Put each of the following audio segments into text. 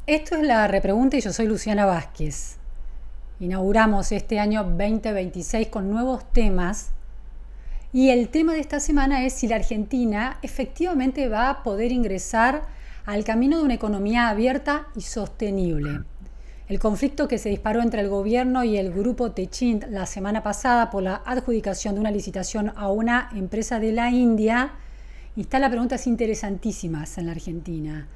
Esto es la repregunta y yo soy Luciana Vázquez. Inauguramos este año 2026 con nuevos temas y el tema de esta semana es si la Argentina efectivamente va a poder ingresar al camino de una economía abierta y sostenible. El conflicto que se disparó entre el gobierno y el grupo Techint la semana pasada por la adjudicación de una licitación a una empresa de la India instala preguntas interesantísimas en la Argentina.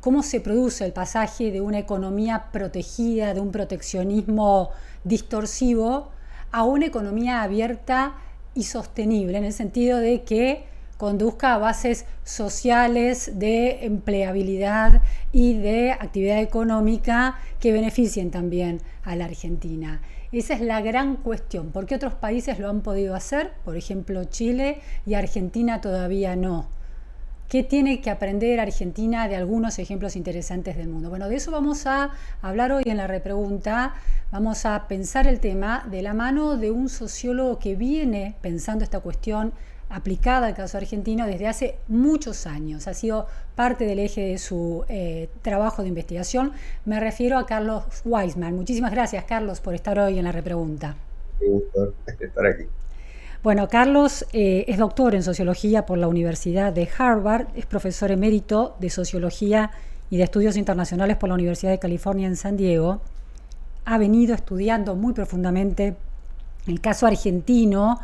¿Cómo se produce el pasaje de una economía protegida, de un proteccionismo distorsivo, a una economía abierta y sostenible, en el sentido de que conduzca a bases sociales de empleabilidad y de actividad económica que beneficien también a la Argentina? Esa es la gran cuestión. ¿Por qué otros países lo han podido hacer? Por ejemplo, Chile, y Argentina todavía no. ¿Qué tiene que aprender Argentina de algunos ejemplos interesantes del mundo? Bueno, de eso vamos a hablar hoy en la repregunta. Vamos a pensar el tema de la mano de un sociólogo que viene pensando esta cuestión aplicada al caso argentino desde hace muchos años. Ha sido parte del eje de su trabajo de investigación. Me refiero a Carlos Weisman. Muchísimas gracias, Carlos, por estar hoy en la repregunta. Qué gusto estar aquí. Bueno, Carlos es doctor en Sociología por la Universidad de Harvard, es profesor emérito de Sociología y de Estudios Internacionales por la Universidad de California en San Diego. Ha venido estudiando muy profundamente el caso argentino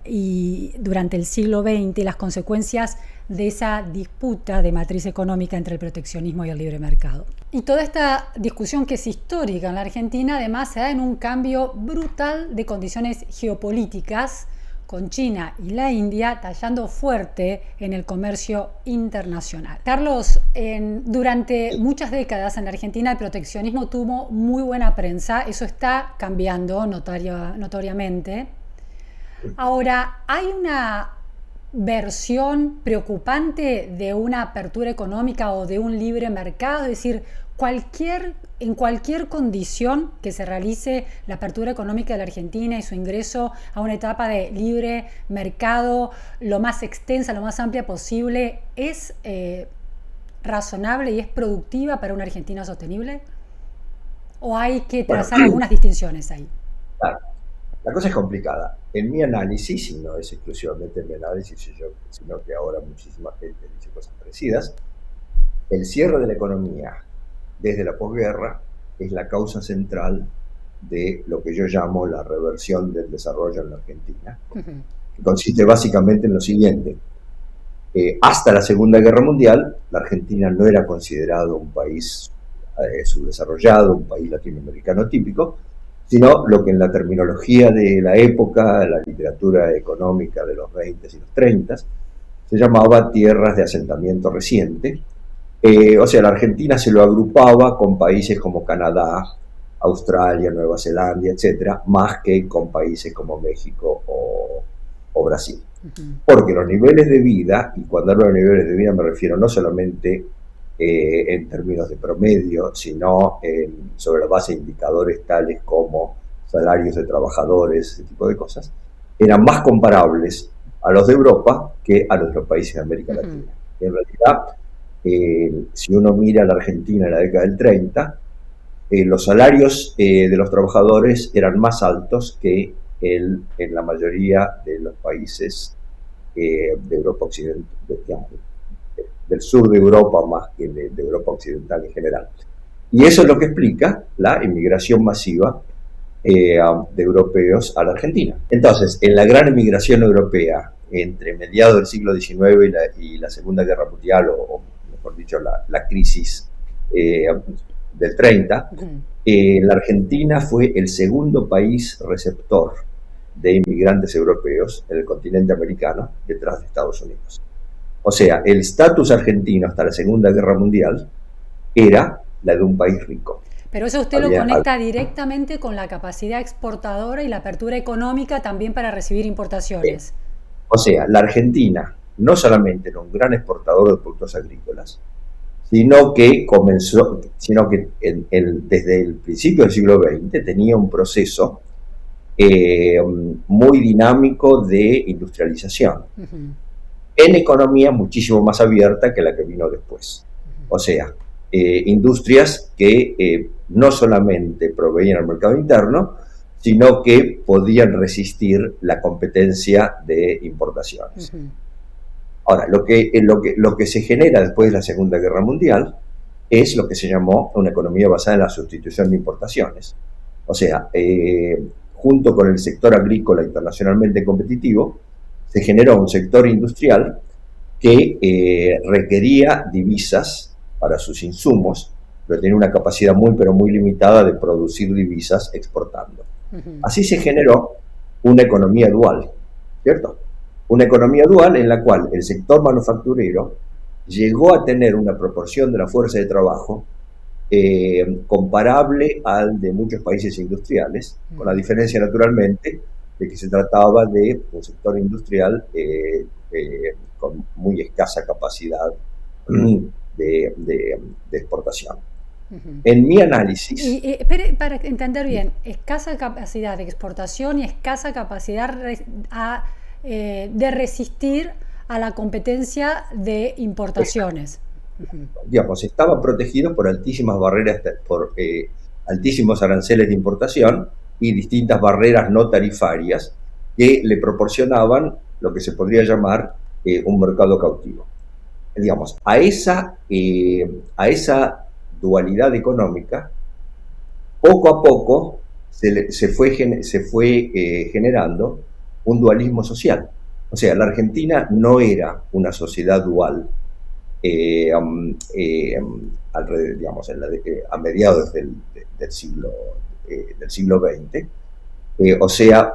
y durante el siglo XX y las consecuencias de esa disputa de matriz económica entre el proteccionismo y el libre mercado. Y toda esta discusión que es histórica en la Argentina además se da en un cambio brutal de condiciones geopolíticas, con China y la India tallando fuerte en el comercio internacional. Carlos, durante muchas décadas en Argentina el proteccionismo tuvo muy buena prensa, eso está cambiando notoriamente. Ahora, hay una versión preocupante de una apertura económica o de un libre mercado, es decir, en cualquier condición que se realice la apertura económica de la Argentina y su ingreso a una etapa de libre mercado lo más extensa, lo más amplia posible, ¿es razonable y es productiva para una Argentina sostenible? ¿O hay que trazar algunas distinciones ahí? Claro, la cosa es complicada. En mi análisis, y no es exclusivamente en mi análisis, sino que ahora muchísima gente dice cosas parecidas, el cierre de la economía desde la posguerra es la causa central de lo que yo llamo la reversión del desarrollo en la Argentina, que consiste básicamente en lo siguiente. Hasta la Segunda Guerra Mundial, la Argentina no era considerado un país subdesarrollado, un país latinoamericano típico, sino lo que en la terminología de la época, la literatura económica de los 20 y los 30, se llamaba tierras de asentamiento reciente. O sea, la Argentina se lo agrupaba con países como Canadá, Australia, Nueva Zelanda, etcétera, más que con países como México o Brasil. Porque los niveles de vida, y cuando hablo de niveles de vida me refiero no solamente en términos de promedio, sino sobre la base de indicadores tales como salarios de trabajadores, ese tipo de cosas, eran más comparables a los de Europa que a los de los países de América Latina. En realidad, si uno mira a la Argentina en la década del 30, los salarios de los trabajadores eran más altos que en la mayoría de los países de Europa Occidental, del sur de Europa más que de Europa Occidental en general. Y eso es lo que explica la inmigración masiva de europeos a la Argentina. Entonces, en la gran inmigración europea, entre mediados del siglo XIX y la Segunda Guerra Mundial, o mejor dicho, la crisis del 30, la Argentina fue el segundo país receptor de inmigrantes europeos en el continente americano, detrás de Estados Unidos. O sea, el estatus argentino hasta la Segunda Guerra Mundial era la de un país rico. Pero eso usted lo conecta directamente con la capacidad exportadora y la apertura económica también para recibir importaciones. O sea, la Argentina no solamente era un gran exportador de productos agrícolas, sino que desde el principio del siglo XX tenía un proceso muy dinámico de industrialización, en economía muchísimo más abierta que la que vino después. O sea, industrias que no solamente proveían al mercado interno, sino que podían resistir la competencia de importaciones. Ahora, lo que se genera después de la Segunda Guerra Mundial es lo que se llamó una economía basada en la sustitución de importaciones. O sea, junto con el sector agrícola internacionalmente competitivo, se generó un sector industrial que requería divisas para sus insumos, pero tenía una capacidad pero muy limitada de producir divisas exportando. Así se generó una economía dual, ¿cierto? Una economía dual en la cual el sector manufacturero llegó a tener una proporción de la fuerza de trabajo comparable al de muchos países industriales, con la diferencia naturalmente de que se trataba de un sector industrial con muy escasa capacidad de exportación. En mi análisis... para entender bien, escasa capacidad de exportación y escasa capacidad de resistir a la competencia de importaciones. Digamos, estaba protegido por altísimas barreras, por altísimos aranceles de importación y distintas barreras no tarifarias que le proporcionaban lo que se podría llamar un mercado cautivo. Digamos, a esa dualidad económica, poco a poco se fue generando un dualismo social. O sea, la Argentina no era una sociedad dual digamos, a mediados del siglo XX. O sea,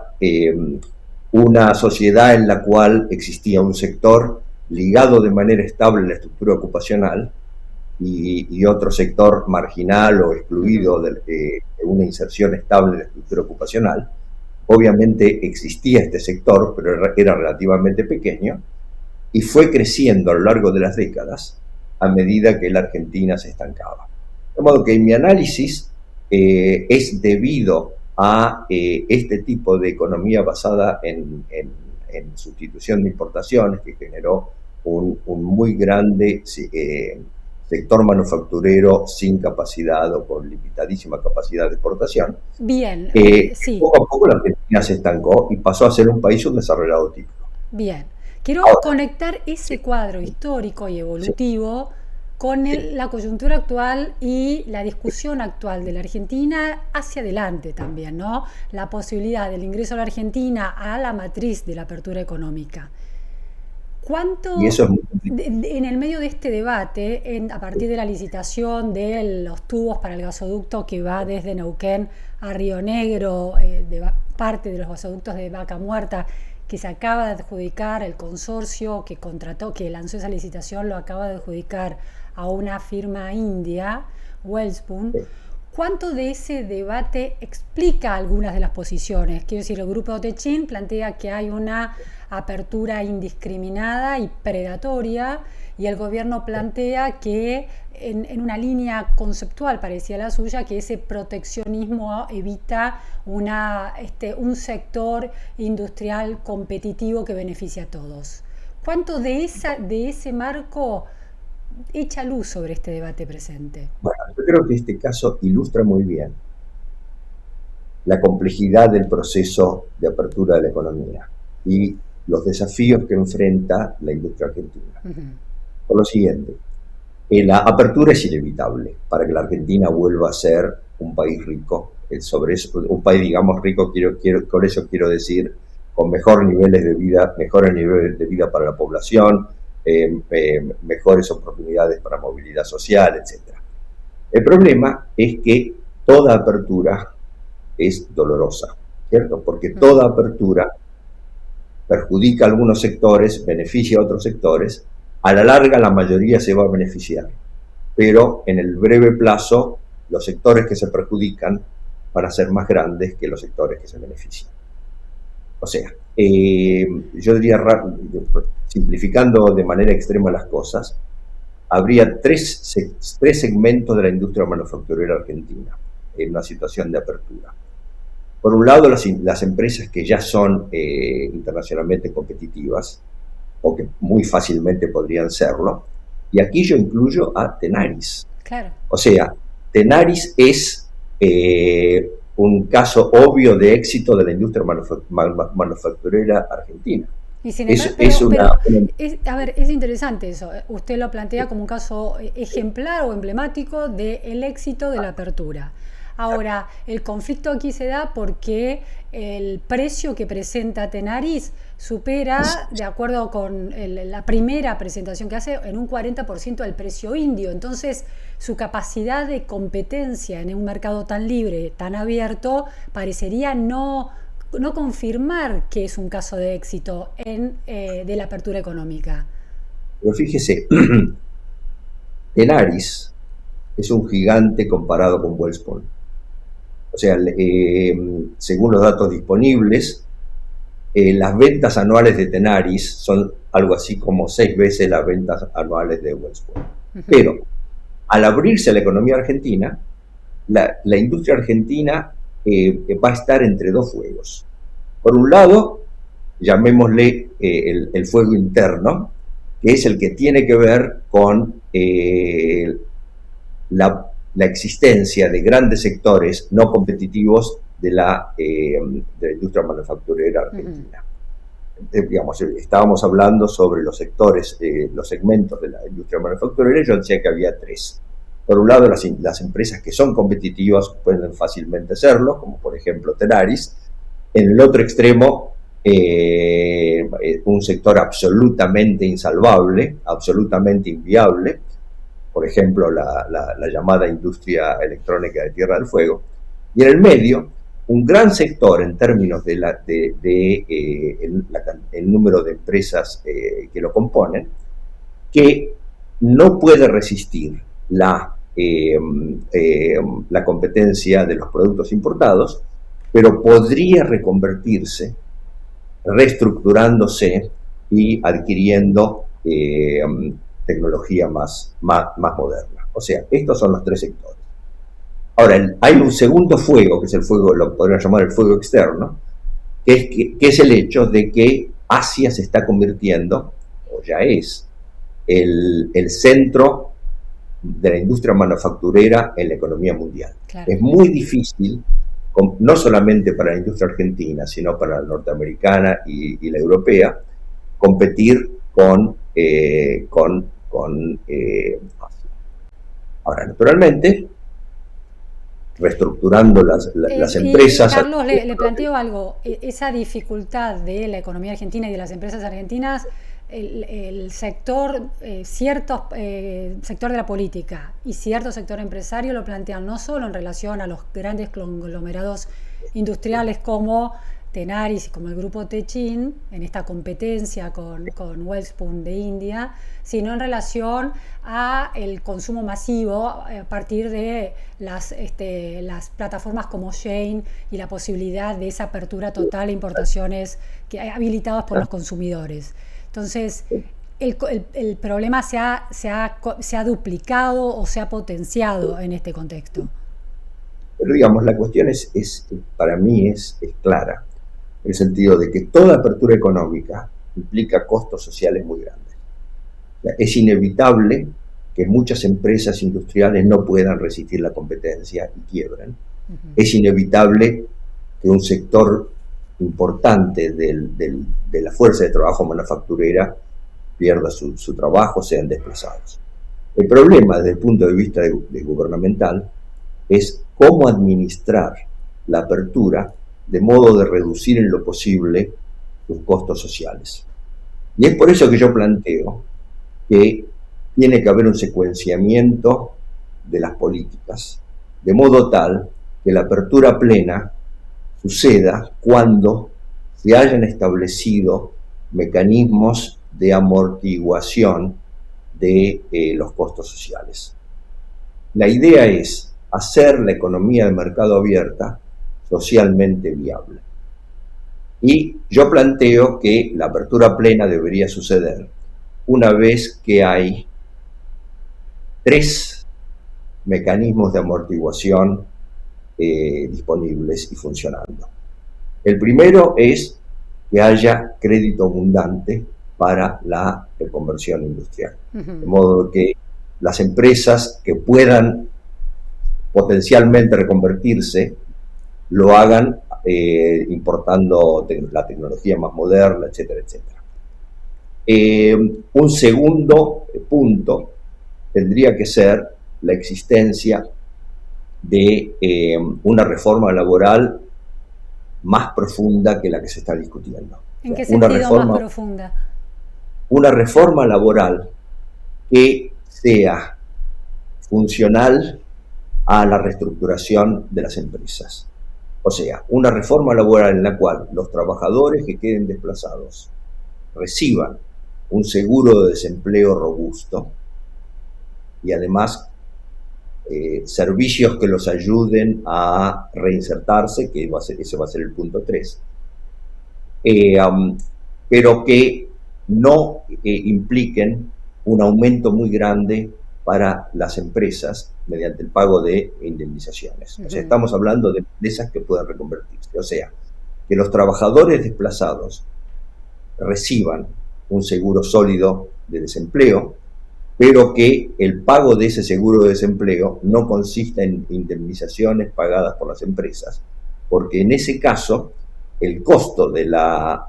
una sociedad en la cual existía un sector ligado de manera estable a la estructura ocupacional y otro sector marginal o excluido de una inserción estable en la estructura ocupacional. Obviamente existía este sector, pero era relativamente pequeño, y fue creciendo a lo largo de las décadas a medida que la Argentina se estancaba. De modo que mi análisis es debido a este tipo de economía basada en sustitución de importaciones, que generó un muy grande sector manufacturero sin capacidad o con limitadísima capacidad de exportación. Bien, sí. Poco a poco la Argentina se estancó y pasó a ser un país subdesarrollado típico. Bien. Quiero conectar ese cuadro histórico y evolutivo con la coyuntura actual y la discusión actual de la Argentina hacia adelante también, ¿no? La posibilidad del ingreso a la Argentina a la matriz de la apertura económica. ¿Cuánto, en el medio de este debate, a partir de la licitación de los tubos para el gasoducto que va desde Neuquén a Río Negro, parte de los gasoductos de Vaca Muerta, que se acaba de adjudicar, el consorcio que lanzó esa licitación lo acaba de adjudicar a una firma india, Wellspun? ¿Cuánto de ese debate explica algunas de las posiciones? Quiero decir, el Grupo Otechín plantea que hay una apertura indiscriminada y predatoria, y el gobierno plantea que en una línea conceptual parecida a la suya, que ese proteccionismo evita un sector industrial competitivo que beneficia a todos. ¿Cuánto de ese marco echa luz sobre este debate presente? Bueno, yo creo que este caso ilustra muy bien la complejidad del proceso de apertura de la economía y los desafíos que enfrenta la industria argentina. Por lo siguiente, la apertura es inevitable para que la Argentina vuelva a ser un país rico, un país, digamos, rico, con eso quiero decir, con mejores niveles de vida para la población, mejores oportunidades para movilidad social, etc. El problema es que toda apertura es dolorosa, ¿cierto? Porque toda apertura perjudica a algunos sectores, beneficia a otros sectores. A la larga la mayoría se va a beneficiar, pero en el breve plazo los sectores que se perjudican van a ser más grandes que los sectores que se benefician. O sea, yo diría, simplificando de manera extrema las cosas, habría tres segmentos de la industria manufacturera argentina en una situación de apertura. Por un lado, las empresas que ya son internacionalmente competitivas, o que muy fácilmente podrían serlo, y aquí yo incluyo a Tenaris. Claro. O sea, Tenaris es un caso obvio de éxito de la industria manufacturera argentina. Y sin embargo, a ver, es interesante eso. Usted lo plantea como un caso ejemplar o emblemático del éxito de la apertura. Ahora, el conflicto aquí se da porque el precio que presenta Tenaris supera, de acuerdo con la primera presentación que hace, en un 40% el precio indio. Entonces, su capacidad de competencia en un mercado tan libre, tan abierto, parecería no confirmar que es un caso de éxito de la apertura económica. Pero fíjese, Tenaris es un gigante comparado con Wellspun. O sea, según los datos disponibles, las ventas anuales de Tenaris son algo así como 6 veces las ventas anuales de Wellspun. Pero al abrirse a la economía argentina, la industria argentina va a estar entre dos fuegos. Por un lado, llamémosle el fuego interno, que es el que tiene que ver con la existencia de grandes sectores no competitivos de la industria manufacturera argentina. Digamos, estábamos hablando sobre los sectores, los segmentos de la industria manufacturera, y yo decía que había 3. Por un lado, las empresas que son competitivas pueden fácilmente serlo, como por ejemplo Tenaris. En el otro extremo, un sector absolutamente insalvable, absolutamente inviable, por ejemplo, la llamada industria electrónica de Tierra del Fuego. Y en el medio, un gran sector en términos de el número de empresas que lo componen, que no puede resistir la competencia de los productos importados, pero podría reconvertirse, reestructurándose y adquiriendo tecnología más moderna. O sea, estos son los 3 sectores. Ahora, hay un segundo fuego, que es el fuego, lo podríamos llamar el fuego externo, que es el hecho de que Asia se está convirtiendo, o ya es, el centro de la industria manufacturera en la economía mundial. Claro. Es muy difícil, no solamente para la industria argentina, sino para la norteamericana y la europea, competir con Asia. Ahora, naturalmente, reestructurando las empresas. Carlos, le planteo algo. Esa dificultad de la economía argentina y de las empresas argentinas, el sector, cierto sector de la política y cierto sector empresario lo plantean no solo en relación a los grandes conglomerados industriales como Tenaris y como el grupo Techin, en esta competencia con Wellspun de India, sino en relación a el consumo masivo a partir de las plataformas como Shein y la posibilidad de esa apertura total a importaciones habilitadas por los consumidores. Entonces, el problema se ha duplicado o se ha potenciado en este contexto. Pero digamos, la cuestión para mí es clara, en el sentido de que toda apertura económica implica costos sociales muy grandes. O sea, es inevitable que muchas empresas industriales no puedan resistir la competencia y quiebren. Es inevitable que un sector importante de la fuerza de trabajo manufacturera pierda su trabajo, sean desplazados. El problema desde el punto de vista gubernamental es cómo administrar la apertura de modo de reducir en lo posible sus costos sociales. Y es por eso que yo planteo que tiene que haber un secuenciamiento de las políticas, de modo tal que la apertura plena suceda cuando se hayan establecido mecanismos de amortiguación de los costos sociales. La idea es hacer la economía de mercado abierta socialmente viable. Y yo planteo que la apertura plena debería suceder una vez que hay 3 mecanismos de amortiguación disponibles y funcionando. El primero es que haya crédito abundante para la reconversión industrial. De modo que las empresas que puedan potencialmente reconvertirse lo hagan importando la tecnología más moderna, etcétera, etcétera. Un segundo punto tendría que ser la existencia de una reforma laboral más profunda que la que se está discutiendo. ¿En qué sentido más profunda? Una reforma laboral que sea funcional a la reestructuración de las empresas. O sea, una reforma laboral en la cual los trabajadores que queden desplazados reciban un seguro de desempleo robusto y además servicios que los ayuden a reinsertarse, que ese va a ser el punto 3, pero que no impliquen un aumento muy grande para las empresas mediante el pago de indemnizaciones. O sea, estamos hablando de empresas que puedan reconvertirse. O sea, que los trabajadores desplazados reciban un seguro sólido de desempleo, pero que el pago de ese seguro de desempleo no consista en indemnizaciones pagadas por las empresas, porque en ese caso el costo de la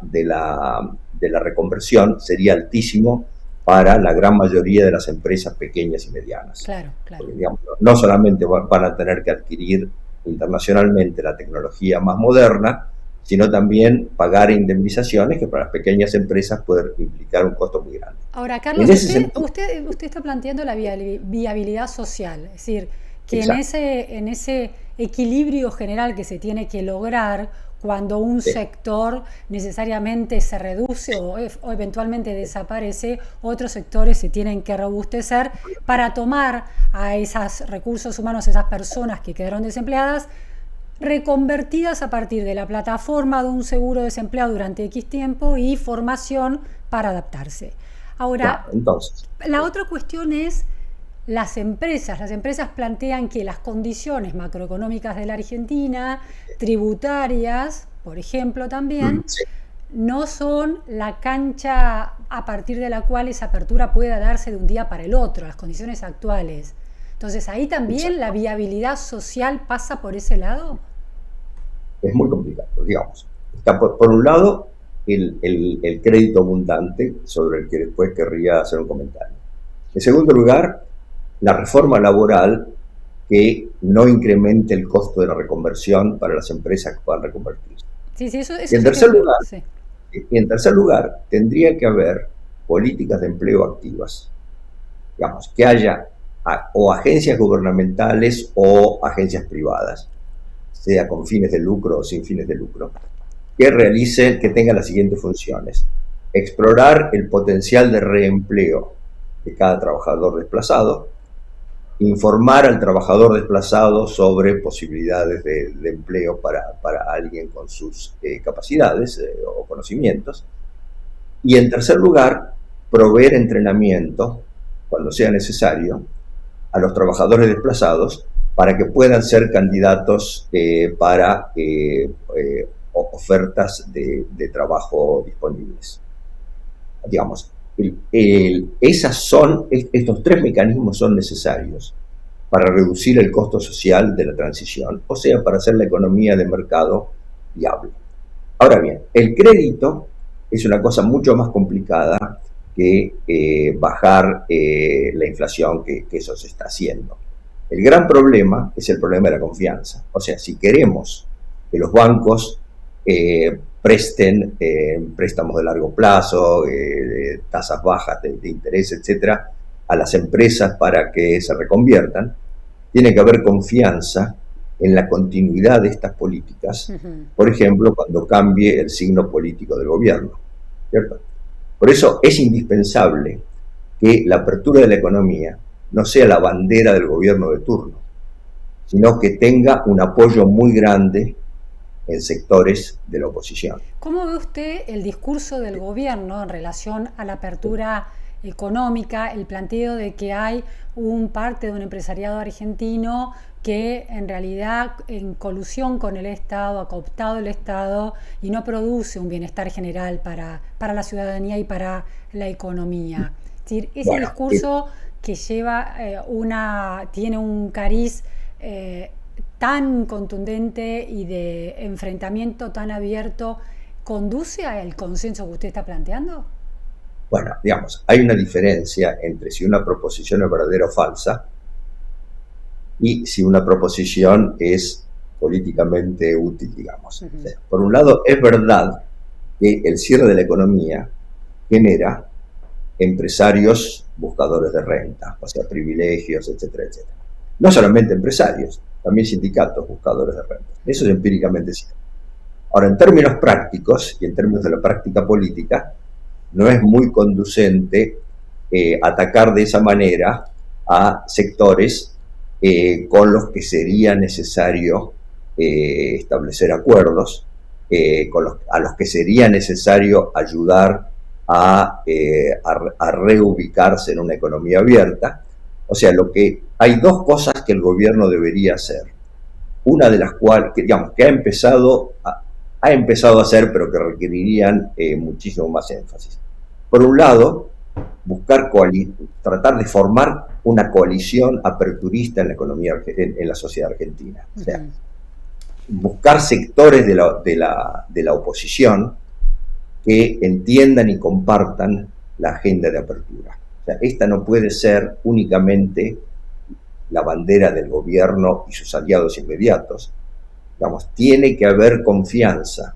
reconversión sería altísimo para la gran mayoría de las empresas pequeñas y medianas. Claro, claro. Porque, digamos, no solamente van a tener que adquirir internacionalmente la tecnología más moderna, sino también pagar indemnizaciones que para las pequeñas empresas puede implicar un costo muy grande. Ahora, Carlos, usted está planteando la viabilidad social, es decir, que en ese equilibrio general que se tiene que lograr cuando un sector necesariamente se reduce o eventualmente desaparece, otros sectores se tienen que robustecer para tomar a esos recursos humanos, esas personas que quedaron desempleadas, reconvertidas a partir de la plataforma de un seguro desempleado durante X tiempo y formación para adaptarse. Ahora, la otra cuestión es las empresas. Las empresas plantean que las condiciones macroeconómicas de la Argentina, tributarias, por ejemplo, también, no son la cancha a partir de la cual esa apertura pueda darse de un día para el otro, las condiciones actuales. Entonces, ¿ahí también la viabilidad social pasa por ese lado? Es muy complicado, digamos. Está por un lado el crédito abundante, sobre el que después querría hacer un comentario. En segundo lugar, la reforma laboral que no incremente el costo de la reconversión para las empresas que puedan reconvertirse. Y en tercer lugar, tendría que haber políticas de empleo activas. Digamos, que haya o agencias gubernamentales o agencias privadas, sea con fines de lucro o sin fines de lucro, que tengan las siguientes funciones: explorar el potencial de reempleo de cada trabajador desplazado, informar al trabajador desplazado sobre posibilidades de empleo para alguien con sus capacidades o conocimientos, y en tercer lugar, proveer entrenamiento, cuando sea necesario, a los trabajadores desplazados para que puedan ser candidatos para ofertas de trabajo disponibles. Digamos, estos tres mecanismos son necesarios para reducir el costo social de la transición, o sea, para hacer la economía de mercado viable. Ahora bien, el crédito es una cosa mucho más complicada que bajar la inflación, que eso se está haciendo. El gran problema es el problema de la confianza. O sea, si queremos que los bancos presten préstamos de largo plazo, tasas bajas de interés, etcétera, a las empresas para que se reconviertan, tiene que haber confianza en la continuidad de estas políticas, por ejemplo, cuando cambie el signo político del gobierno, ¿cierto? Por eso es indispensable que la apertura de la economía no sea la bandera del gobierno de turno, sino que tenga un apoyo muy grande en sectores de la oposición. ¿Cómo ve usted el discurso del gobierno en relación a la apertura económica, el planteo de que hay parte de un empresariado argentino que en realidad en colusión con el Estado ha cooptado el Estado y no produce un bienestar general para la ciudadanía y para la economía? Es decir, ese discurso que lleva tiene un cariz tan contundente y de enfrentamiento tan abierto, conduce al consenso que usted está planteando? Bueno, digamos, hay una diferencia entre si una proposición es verdadera o falsa y si una proposición es políticamente útil, digamos. O sea, por un lado, es verdad que el cierre de la economía genera empresarios buscadores de renta, o sea, privilegios, etcétera, etcétera. No solamente empresarios, también sindicatos buscadores de renta. Eso es empíricamente cierto. Ahora, en términos prácticos y en términos de la práctica política, no es muy conducente atacar de esa manera a sectores con los que sería necesario establecer acuerdos, a los que sería necesario ayudar a reubicarse en una economía abierta. O sea, hay dos cosas que el gobierno debería hacer. Una de las cuales, digamos, que ha empezado a hacer, pero que requerirían muchísimo más énfasis. Por un lado, tratar de formar una coalición aperturista en la economía, en la sociedad argentina. O sea, buscar sectores de la oposición que entiendan y compartan la agenda de apertura. O sea, esta no puede ser únicamente la bandera del gobierno y sus aliados inmediatos. Digamos, tiene que haber confianza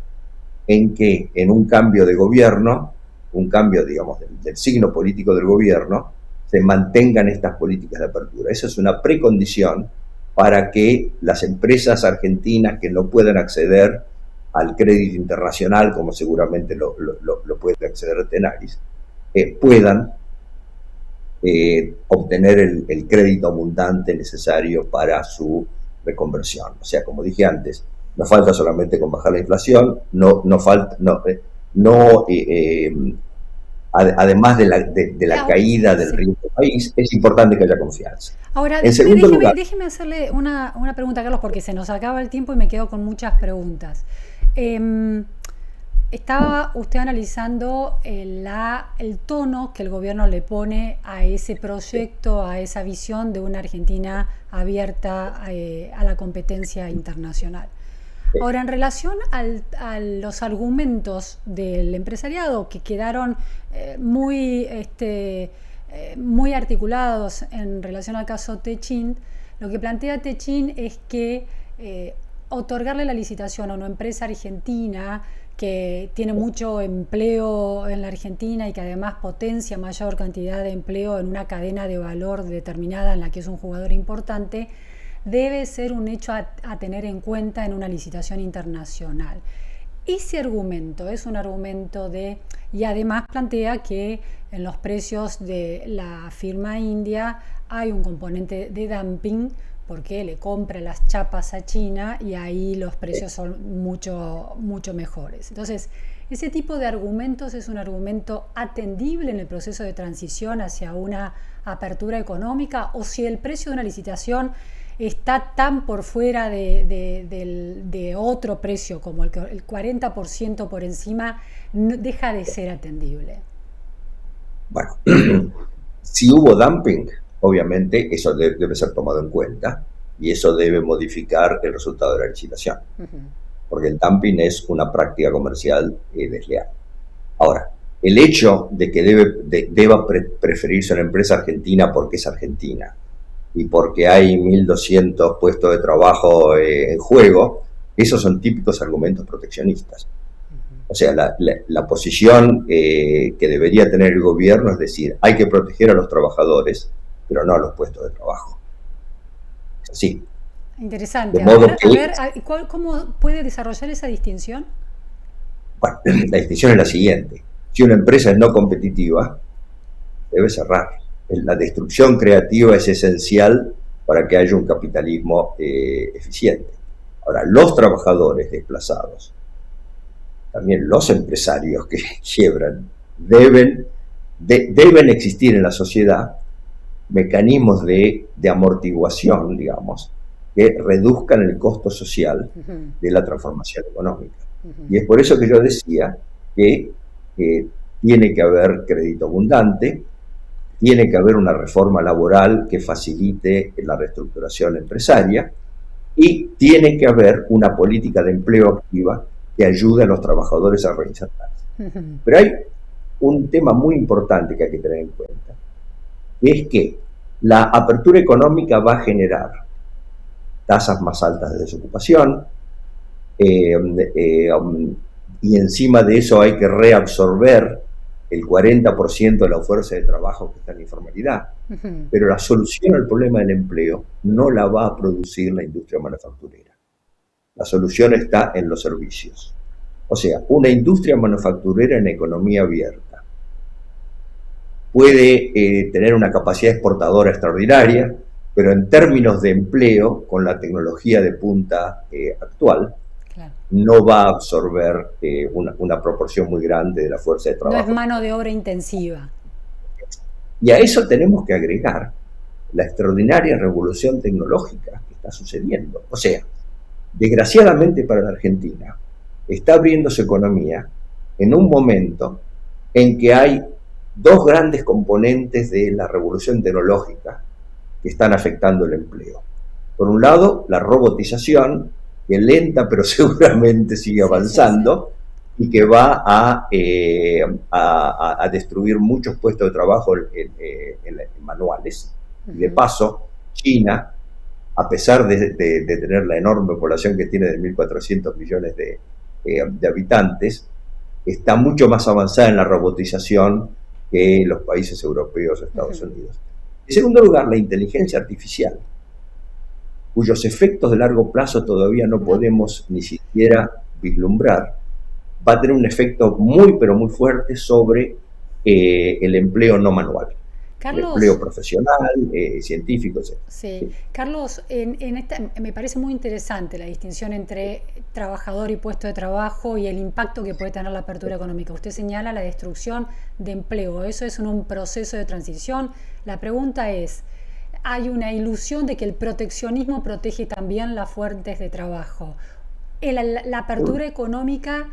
en que en un cambio de gobierno, un cambio, digamos, del signo político del gobierno, se mantengan estas políticas de apertura. Esa es una precondición para que las empresas argentinas que no puedan acceder al crédito internacional, como seguramente lo puede acceder Tenaris, puedan obtener el crédito abundante necesario para su reconversión. O sea, como dije antes, no falta solamente con bajar la inflación, además de la caída del riesgo del país, es importante que haya confianza. Ahora, déjeme hacerle una pregunta, Carlos, porque se nos acaba el tiempo y me quedo con muchas preguntas. Estaba usted analizando el tono que el gobierno le pone a ese proyecto, a esa visión de una Argentina abierta a la competencia internacional. Ahora, en relación a los argumentos del empresariado que quedaron muy articulados en relación al caso Techint, lo que plantea Techint es que otorgarle la licitación a una empresa argentina que tiene mucho empleo en la Argentina y que además potencia mayor cantidad de empleo en una cadena de valor determinada en la que es un jugador importante, debe ser un hecho a tener en cuenta en una licitación internacional. Ese argumento es un argumento y además plantea que en los precios de la firma india hay un componente de dumping porque le compra las chapas a China y ahí los precios son mucho, mucho mejores. Entonces, ese tipo de argumentos es un argumento atendible en el proceso de transición hacia una apertura económica, o si el precio de una licitación está tan por fuera de otro precio como el 40% por encima, deja de ser atendible. Bueno, si hubo dumping, obviamente eso debe ser tomado en cuenta y eso debe modificar el resultado de la licitación, porque el dumping es una práctica comercial desleal. Ahora, el hecho de que deba preferirse una empresa argentina porque es argentina y porque hay 1.200 puestos de trabajo en juego, esos son típicos argumentos proteccionistas. O sea, la posición que debería tener el gobierno es decir, hay que proteger a los trabajadores, pero no a los puestos de trabajo. Es así. Interesante. A ver, ¿cómo puede desarrollar esa distinción? Bueno, la distinción es la siguiente. Si una empresa es no competitiva, debe cerrar. La destrucción creativa es esencial para que haya un capitalismo eficiente. Ahora, los trabajadores desplazados, también los empresarios que quiebran, deben existir en la sociedad mecanismos de amortiguación, digamos, que reduzcan el costo social de la transformación económica. Y es por eso que yo decía que tiene que haber crédito abundante, tiene que haber una reforma laboral que facilite la reestructuración empresaria y tiene que haber una política de empleo activa que ayude a los trabajadores a reinsertarse. Pero hay un tema muy importante que hay que tener en cuenta, que es que la apertura económica va a generar tasas más altas de desocupación, y encima de eso hay que reabsorber el 40% de la fuerza de trabajo que está en la informalidad. Pero la solución al problema del empleo no la va a producir la industria manufacturera. La solución está en los servicios. O sea, una industria manufacturera en economía abierta puede tener una capacidad exportadora extraordinaria, pero en términos de empleo, con la tecnología de punta actual, no va a absorber una proporción muy grande de la fuerza de trabajo. No es mano de obra intensiva. Y a eso tenemos que agregar la extraordinaria revolución tecnológica que está sucediendo. O sea, desgraciadamente para la Argentina, está abriendo su economía en un momento en que hay dos grandes componentes de la revolución tecnológica que están afectando el empleo. Por un lado, la robotización, que lenta pero seguramente sigue avanzando, y que va a destruir muchos puestos de trabajo en manuales. Y de paso, China, a pesar de tener la enorme población que tiene de 1.400 millones de habitantes, está mucho más avanzada en la robotización que los países europeos o Estados Unidos. En segundo lugar, la inteligencia artificial, cuyos efectos de largo plazo todavía no podemos ni siquiera vislumbrar, va a tener un efecto muy, pero muy fuerte sobre el empleo no manual. Carlos, el empleo profesional, científico, etc. Sí. Carlos, me parece muy interesante la distinción entre trabajador y puesto de trabajo y el impacto que puede tener la apertura económica. Usted señala la destrucción de empleo. Eso es un proceso de transición. La pregunta es, hay una ilusión de que el proteccionismo protege también las fuentes de trabajo. La apertura económica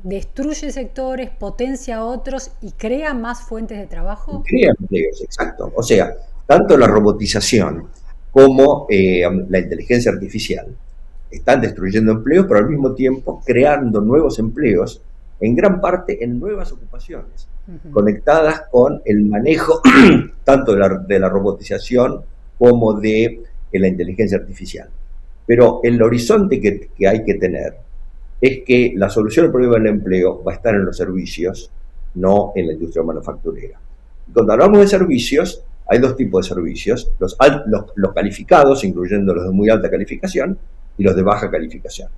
destruye sectores, potencia otros y crea más fuentes de trabajo. Crea empleos, exacto. O sea, tanto la robotización como la inteligencia artificial están destruyendo empleos, pero al mismo tiempo creando nuevos empleos, en gran parte en nuevas ocupaciones, conectadas con el manejo tanto de la robotización como de la inteligencia artificial. Pero el horizonte que hay que tener es que la solución al problema del empleo va a estar en los servicios, no en la industria manufacturera. Cuando hablamos de servicios, hay dos tipos de servicios, los calificados, incluyendo los de muy alta calificación, y los de baja calificación.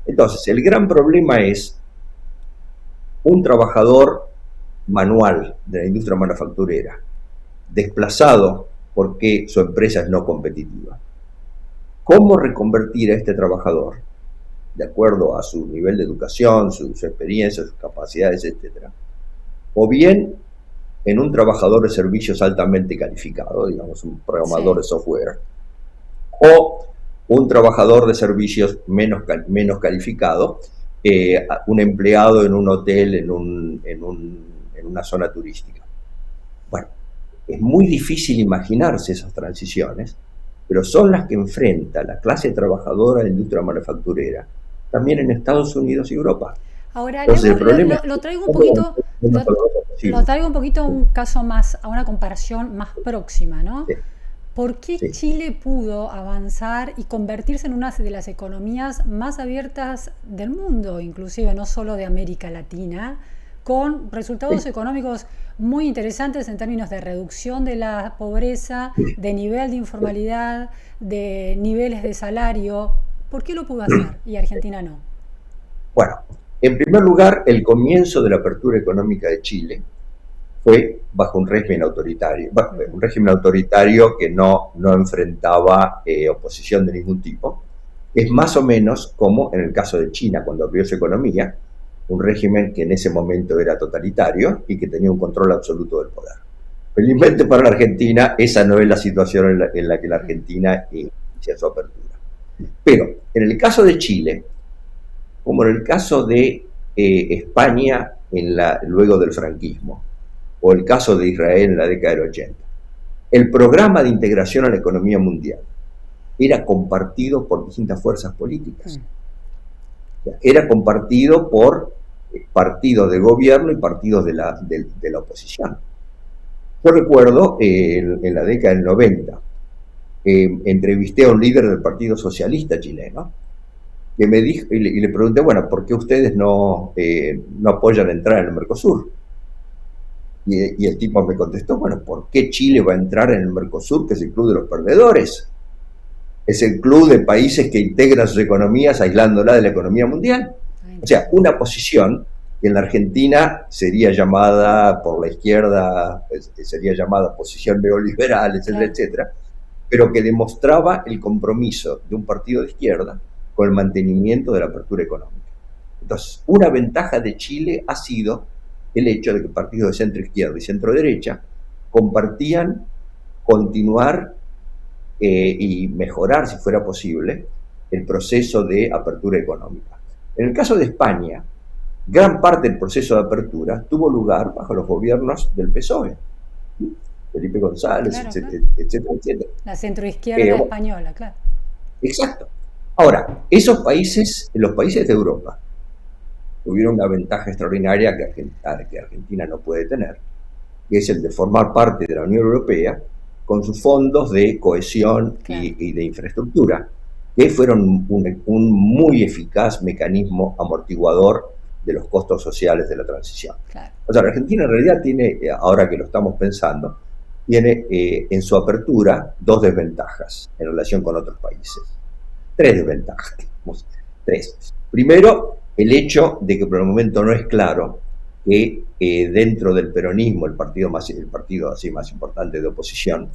Entonces, el gran problema es un trabajador manual de la industria manufacturera, desplazado porque su empresa es no competitiva. ¿Cómo reconvertir a este trabajador, de acuerdo a su nivel de educación, su experiencia, sus capacidades, etcétera, o bien en un trabajador de servicios altamente calificado, digamos un programador de software, o un trabajador de servicios menos calificado, un empleado en un hotel, en una zona turística? Bueno, es muy difícil imaginarse esas transiciones, pero son las que enfrenta la clase trabajadora de la industria manufacturera, también en Estados Unidos y Europa. Ahora, entonces, lo traigo un poquito, lo traigo un poquito a un caso más, a una comparación más próxima, ¿no? Sí. ¿Por qué Chile pudo avanzar y convertirse en una de las economías más abiertas del mundo, inclusive no solo de América Latina, con resultados económicos muy interesantes en términos de reducción de la pobreza, de nivel de informalidad, de niveles de salario? ¿Por qué lo pudo hacer y Argentina no? Bueno, en primer lugar, el comienzo de la apertura económica de Chile fue bajo un régimen autoritario, que no enfrentaba oposición de ningún tipo. Es más o menos como en el caso de China, cuando abrió su economía, un régimen que en ese momento era totalitario y que tenía un control absoluto del poder. Felizmente para la Argentina, esa no es la situación en la que la Argentina inicia su apertura. Pero en el caso de Chile, como en el caso de España luego del franquismo, o el caso de Israel en la década del 80. El programa de integración a la economía mundial era compartido por distintas fuerzas políticas. Era compartido por partidos de gobierno y partidos de la oposición. Yo recuerdo en la década del 90, entrevisté a un líder del Partido Socialista chileno que me dijo, y le pregunté, bueno, ¿por qué ustedes no apoyan entrar en el Mercosur? Y el tipo me contestó, bueno, ¿por qué Chile va a entrar en el Mercosur, que es el club de los perdedores? Es el club de países que integran sus economías aislándola de la economía mundial. O sea, una posición que en la Argentina sería llamada por la izquierda, sería llamada posición neoliberal, etcétera, etcétera, pero que demostraba el compromiso de un partido de izquierda con el mantenimiento de la apertura económica. Entonces, una ventaja de Chile ha sido el hecho de que partidos de centro izquierda y centro derecha compartían continuar y mejorar, si fuera posible, el proceso de apertura económica. En el caso de España, gran parte del proceso de apertura tuvo lugar bajo los gobiernos del PSOE, Felipe González, etcétera, etcétera. La centroizquierda española, claro. Exacto. Ahora, esos países, los países de Europa, tuvieron una ventaja extraordinaria que Argentina no puede tener, que es el de formar parte de la Unión Europea con sus fondos de cohesión y de infraestructura, que fueron un muy eficaz mecanismo amortiguador de los costos sociales de la transición. Claro. O sea, la Argentina en realidad tiene, ahora que lo estamos pensando, tiene en su apertura dos desventajas en relación con otros países. Tres desventajas. Tres. Primero, el hecho de que por el momento no es claro que dentro del peronismo, el partido así más importante de oposición,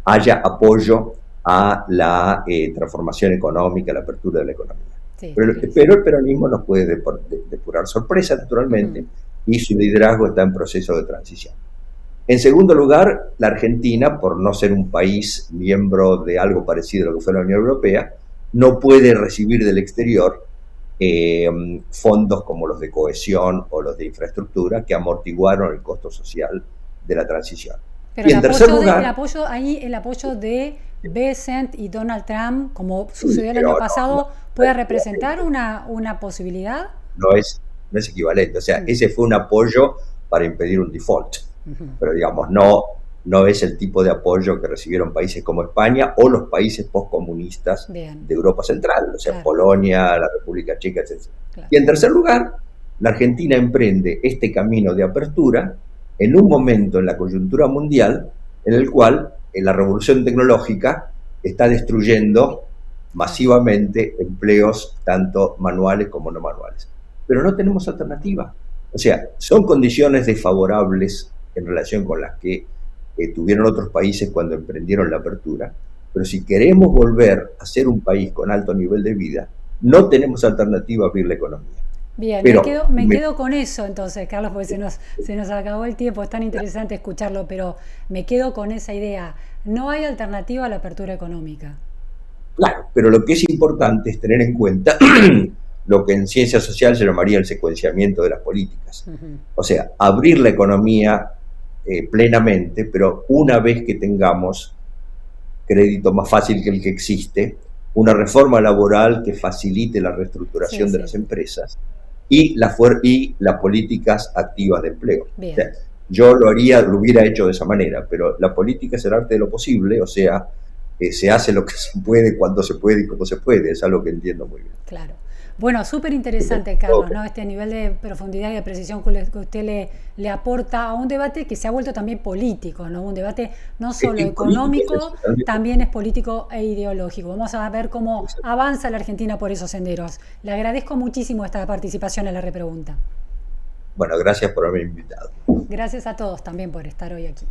haya apoyo a la transformación económica, la apertura de la economía. Sí, pero el peronismo nos puede depurar sorpresa, naturalmente, y su liderazgo está en proceso de transición. En segundo lugar, la Argentina, por no ser un país miembro de algo parecido a lo que fue la Unión Europea, no puede recibir del exterior fondos como los de cohesión o los de infraestructura que amortiguaron el costo social de la transición. Pero y en tercer lugar, el apoyo de Bessent y Donald Trump, como sucedió el año pasado, ¿puede representar una posibilidad? No es equivalente. O sea, ese fue un apoyo para impedir un default. Pero digamos, no es el tipo de apoyo que recibieron países como España o los países postcomunistas de Europa Central, o sea, Polonia, la República Checa, etc. Y en tercer lugar, la Argentina emprende este camino de apertura en un momento en la coyuntura mundial en el cual la revolución tecnológica está destruyendo masivamente empleos tanto manuales como no manuales. Pero no tenemos alternativa. O sea, son condiciones desfavorables en relación con las que tuvieron otros países cuando emprendieron la apertura, pero si queremos volver a ser un país con alto nivel de vida, no tenemos alternativa a abrir la economía. Bien, pero me quedo con eso entonces, Carlos, porque se nos acabó el tiempo, es tan interesante escucharlo, pero me quedo con esa idea. No hay alternativa a la apertura económica. Claro, pero lo que es importante es tener en cuenta lo que en ciencia social se llamaría el secuenciamiento de las políticas. O sea, abrir la economía plenamente, pero una vez que tengamos crédito más fácil que el que existe, una reforma laboral que facilite la reestructuración de las empresas y las políticas activas de empleo. O sea, yo lo hubiera hecho de esa manera, pero la política es el arte de lo posible, o sea, se hace lo que se puede, cuando se puede y cómo se puede, es algo que entiendo muy bien. Claro. Bueno, súper interesante, Carlos, ¿no? Este nivel de profundidad y de precisión que usted le aporta a un debate que se ha vuelto también político, ¿no? Un debate no solo económico, también es político e ideológico. Vamos a ver cómo avanza la Argentina por esos senderos. Le agradezco muchísimo esta participación en la repregunta. Bueno, gracias por haberme invitado. Gracias a todos también por estar hoy aquí.